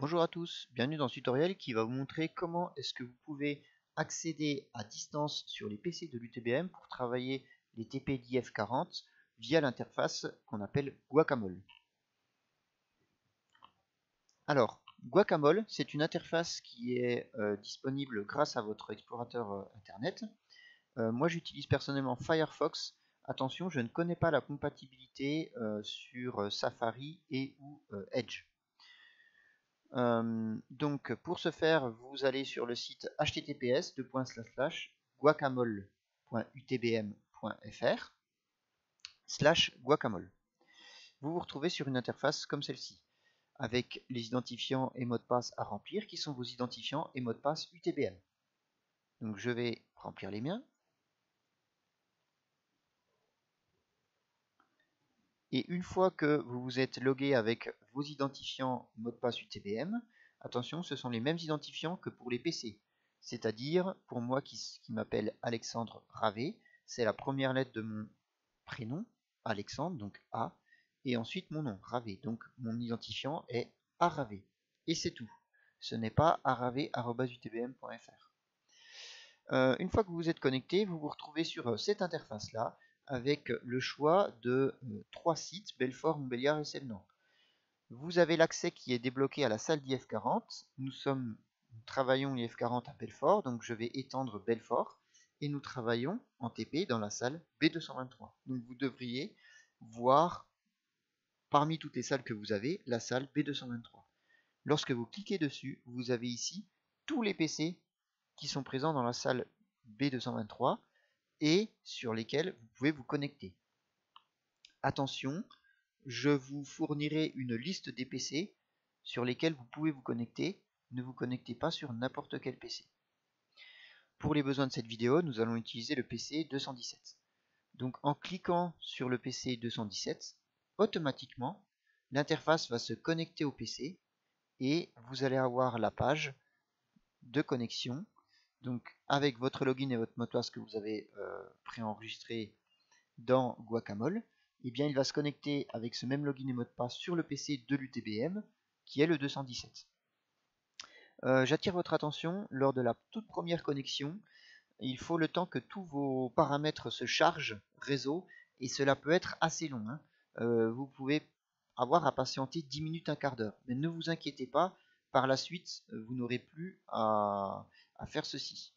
Bonjour à tous, bienvenue dans ce tutoriel qui va vous montrer comment est-ce que vous pouvez accéder à distance sur les PC de l'UTBM pour travailler les TP d'IF40 via l'interface qu'on appelle Guacamole. Alors, Guacamole, c'est une interface qui est disponible grâce à votre explorateur internet. Moi j'utilise personnellement Firefox. Attention, je ne connais pas la compatibilité sur Safari et ou Edge. Donc pour ce faire, vous allez sur le site https://guacamole.utbm.fr/guacamole. Vous vous retrouvez sur une interface comme celle-ci, avec les identifiants et mots de passe à remplir, qui sont vos identifiants et mots de passe UTBM. Donc je vais remplir les miens. Et une fois que vous vous êtes logué avec vos identifiants mots de passe UTBM, attention, ce sont les mêmes identifiants que pour les PC. C'est-à-dire, pour moi qui m'appelle Alexandre Ravé, c'est la première lettre de mon prénom, Alexandre, donc A, et ensuite mon nom, Ravé. Donc mon identifiant est aravé. Et c'est tout. Ce n'est pas aravé@utbm.fr. Une fois que vous êtes connecté, vous vous retrouvez sur cette interface-là, avec le choix de 3 sites, Belfort, Montbéliard et Sévenant. Vous avez l'accès qui est débloqué à la salle d'IF40. Nous travaillons l'IF40 à Belfort, donc je vais étendre Belfort, et nous travaillons en TP dans la salle B223. Donc vous devriez voir, parmi toutes les salles que vous avez, la salle B223. Lorsque vous cliquez dessus, vous avez ici tous les PC qui sont présents dans la salle B223 et sur lesquels vous pouvez vous connecter. Attention, je vous fournirai une liste des PC sur lesquels vous pouvez vous connecter. Ne vous connectez pas sur n'importe quel PC. Pour les besoins de cette vidéo, nous allons utiliser le PC 217. Donc en cliquant sur le PC 217, automatiquement, l'interface va se connecter au PC et vous allez avoir la page de connexion. Donc avec votre login et votre mot de passe que vous avez préenregistré dans Guacamole, eh bien, il va se connecter avec ce même login et mot de passe sur le PC de l'UTBM qui est le 217. J'attire votre attention, lors de la toute première connexion, il faut le temps que tous vos paramètres se chargent réseau et cela peut être assez long. Vous pouvez avoir à patienter 10 minutes, un quart d'heure. Mais ne vous inquiétez pas, par la suite, vous n'aurez plus à faire ceci.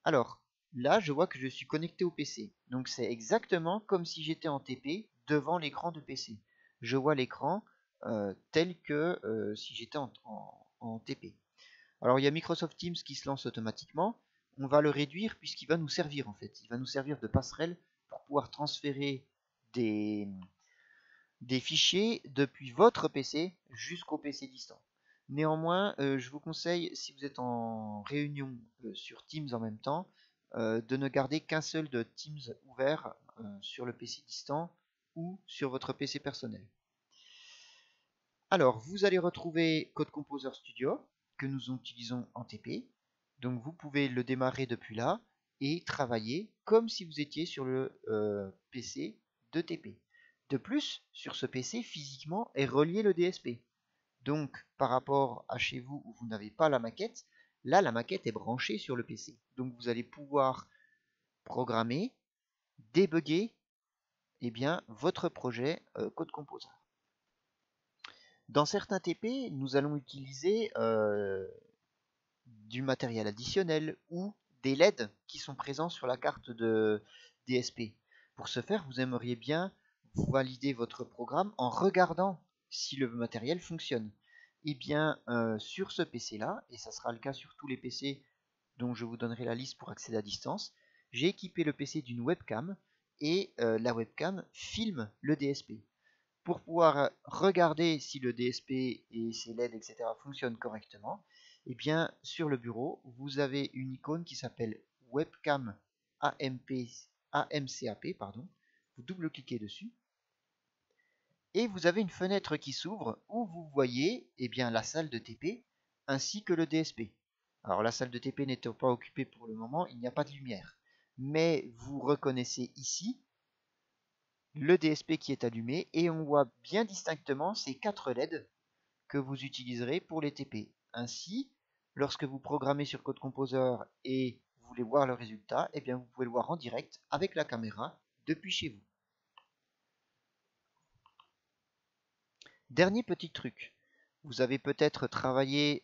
Alors, là, je vois que je suis connecté au PC. Donc c'est exactement comme si j'étais en TP devant l'écran de PC. Je vois l'écran tel que si j'étais en TP. Alors il y a Microsoft Teams qui se lance automatiquement. On va le réduire puisqu'il va nous servir en fait. Il va nous servir de passerelle pour pouvoir transférer des fichiers depuis votre PC jusqu'au PC distant. Néanmoins, je vous conseille, si vous êtes en réunion sur Teams en même temps, de ne garder qu'un seul de Teams ouvert sur le PC distant ou sur votre PC personnel. Alors, vous allez retrouver Code Composer Studio que nous utilisons en TP. Donc, vous pouvez le démarrer depuis là et travailler comme si vous étiez sur le PC de TP. De plus, sur ce PC, physiquement, est relié le DSP. Donc, par rapport à chez vous où vous n'avez pas la maquette, là, la maquette est branchée sur le PC. Donc, vous allez pouvoir programmer, débugger votre projet Code Composer. Dans certains TP, nous allons utiliser du matériel additionnel ou des LED qui sont présents sur la carte de DSP. Pour ce faire, vous aimeriez bien valider votre programme en regardant si le matériel fonctionne. Et bien, sur ce PC-là, et ça sera le cas sur tous les PC dont je vous donnerai la liste pour accéder à distance, j'ai équipé le PC d'une webcam et la webcam filme le DSP. Pour pouvoir regarder si le DSP et ses LED, etc. fonctionnent correctement, et bien sur le bureau, vous avez une icône qui s'appelle Webcam AMCAP, pardon. Vous double-cliquez dessus et vous avez une fenêtre qui s'ouvre où vous voyez la salle de TP ainsi que le DSP. Alors la salle de TP n'étant pas occupée pour le moment, il n'y a pas de lumière. Mais vous reconnaissez ici le DSP qui est allumé et on voit bien distinctement ces 4 LED que vous utiliserez pour les TP. Ainsi, lorsque vous programmez sur Code Composer et vous voulez voir le résultat, eh bien vous pouvez le voir en direct avec la caméra depuis chez vous. Dernier petit truc, vous avez peut-être travaillé,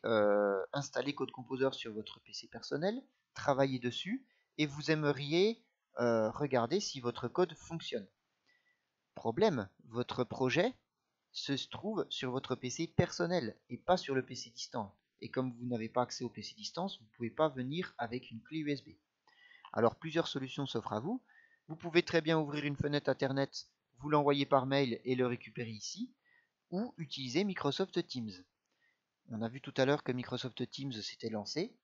installé Code Composer sur votre PC personnel, travaillé dessus, et vous aimeriez regarder si votre code fonctionne. Problème, votre projet se trouve sur votre PC personnel et pas sur le PC distant. Et comme vous n'avez pas accès au PC distance, vous ne pouvez pas venir avec une clé USB. Alors plusieurs solutions s'offrent à vous. Vous pouvez très bien ouvrir une fenêtre Internet, vous l'envoyer par mail et le récupérer ici, ou utiliser Microsoft Teams. On a vu tout à l'heure que Microsoft Teams s'était lancé.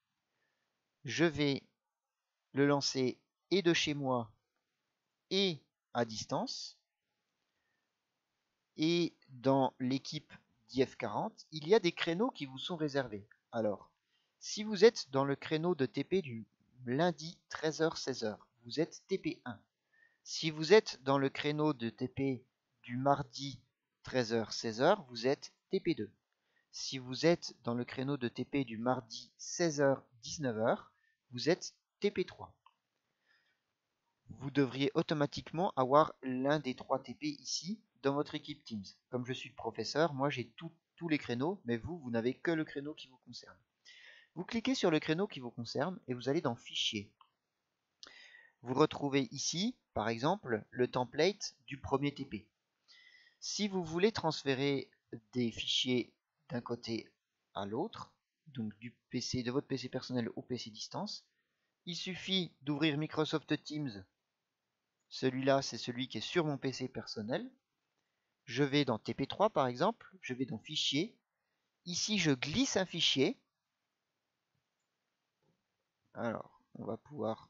Je vais le lancer et de chez moi et à distance. Et dans l'équipe d'IF40, il y a des créneaux qui vous sont réservés. Alors, si vous êtes dans le créneau de TP du lundi 13h-16h, vous êtes TP1. Si vous êtes dans le créneau de TP du mardi 13h-16h, vous êtes TP2. Si vous êtes dans le créneau de TP du mardi 16h-19h, vous êtes TP3. Vous devriez automatiquement avoir l'un des 3 TP ici dans votre équipe Teams. Comme je suis le professeur, moi j'ai tous les créneaux, mais vous n'avez que le créneau qui vous concerne. Vous cliquez sur le créneau qui vous concerne et vous allez dans Fichier. Vous retrouvez ici, par exemple, le template du premier TP. Si vous voulez transférer des fichiers d'un côté à l'autre, donc du PC, de votre PC personnel au PC distance, il suffit d'ouvrir Microsoft Teams. Celui-là, c'est celui qui est sur mon PC personnel. Je vais dans TP3 par exemple, je vais dans Fichier. Ici, je glisse un fichier. Alors, on va pouvoir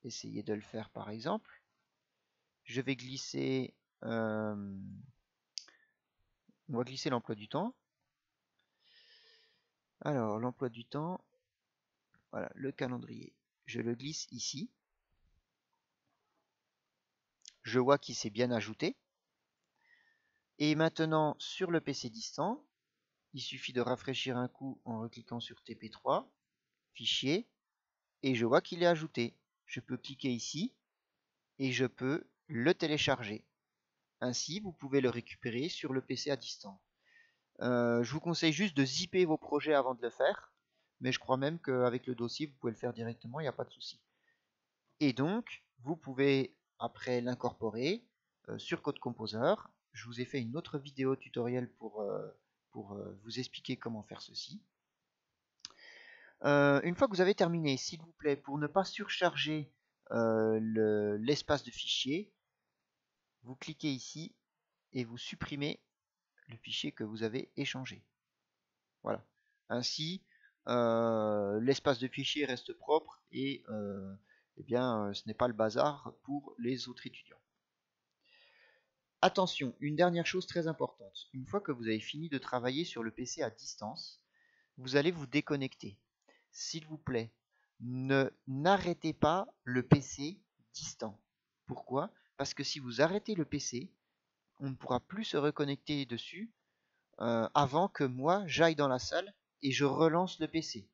essayer de le faire par exemple. Je vais glisser, on va glisser l'emploi du temps. Alors, l'emploi du temps, voilà, le calendrier. Je le glisse ici. Je vois qu'il s'est bien ajouté. Et maintenant, sur le PC distant, il suffit de rafraîchir un coup en recliquant sur TP3, Fichier, et je vois qu'il est ajouté. Je peux cliquer ici et je peux le télécharger. Ainsi, vous pouvez le récupérer sur le PC à distance. Je vous conseille juste de zipper vos projets avant de le faire, mais je crois même qu'avec le dossier, vous pouvez le faire directement, il n'y a pas de souci. Et donc, vous pouvez après l'incorporer sur Code Composer. Je vous ai fait une autre vidéo tutoriel pour vous expliquer comment faire ceci. Une fois que vous avez terminé, s'il vous plaît, pour ne pas surcharger l'espace de fichier, vous cliquez ici et vous supprimez le fichier que vous avez échangé. Voilà. Ainsi, l'espace de fichier reste propre et eh bien, ce n'est pas le bazar pour les autres étudiants. Attention, une dernière chose très importante. Une fois que vous avez fini de travailler sur le PC à distance, vous allez vous déconnecter. S'il vous plaît, n'arrêtez pas le PC distant. Pourquoi? Parce que si vous arrêtez le PC, on ne pourra plus se reconnecter dessus avant que moi j'aille dans la salle et je relance le PC.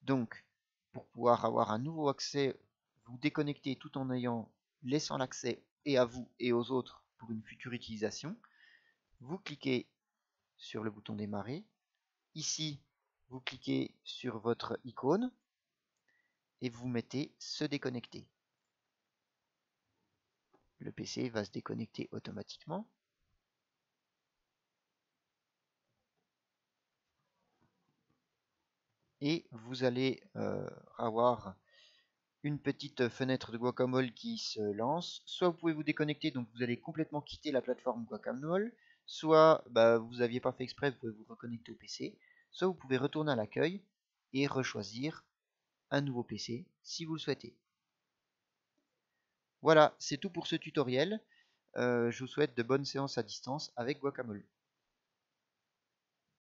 Donc, pour pouvoir avoir un nouveau accès, vous déconnecter tout en laissant l'accès et à vous et aux autres pour une future utilisation, vous cliquez sur le bouton démarrer. Ici, vous cliquez sur votre icône et vous mettez se déconnecter. Le PC va se déconnecter automatiquement. Et vous allez avoir une petite fenêtre de Guacamole qui se lance. Soit vous pouvez vous déconnecter, donc vous allez complètement quitter la plateforme Guacamole, soit vous n'aviez pas fait exprès, vous pouvez vous reconnecter au PC, soit vous pouvez retourner à l'accueil et rechoisir un nouveau PC si vous le souhaitez. Voilà, c'est tout pour ce tutoriel. Je vous souhaite de bonnes séances à distance avec Guacamole.